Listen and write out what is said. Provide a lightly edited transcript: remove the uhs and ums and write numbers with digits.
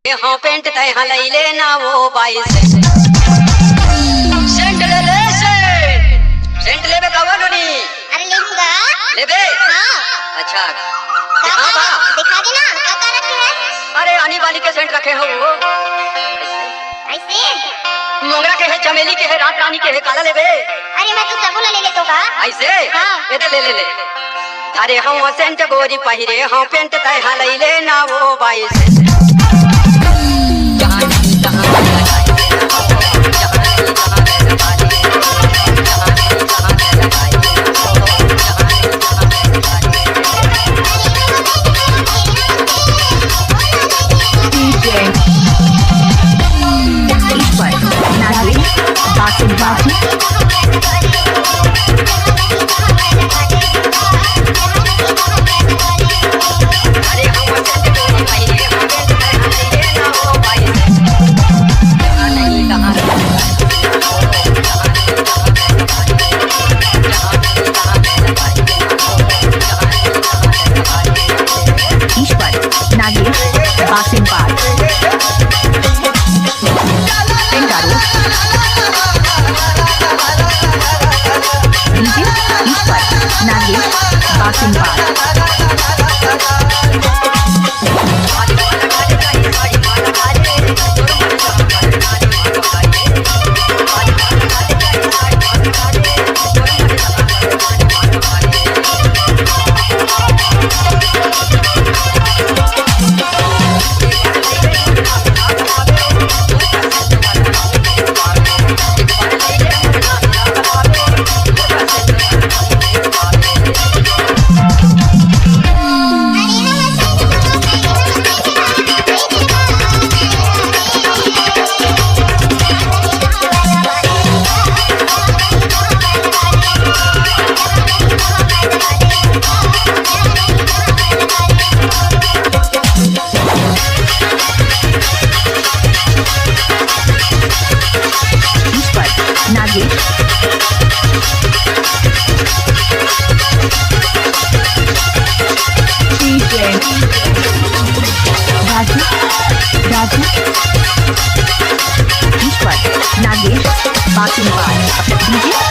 हाँ पेंट तय हलैले ना वो बाई सेंट ले ले सेंट लेबे कवा नोनी अरे लेऊंगा लेबे हाँ अच्छा दिखा दे ना क्या रखे है। अरे आनी बानी के सेंट रखे हो वो ऐसे मोगरा के है चमेली के है रात रानी के है काला लेबे। अरे मैं तो सब ले ले तो का ऐसे हाँ ये तो ले अरे हम सेंट गोरी पहिरे हम पेंट तय हलैले ना वो बाई Nagesh Basinpal DJ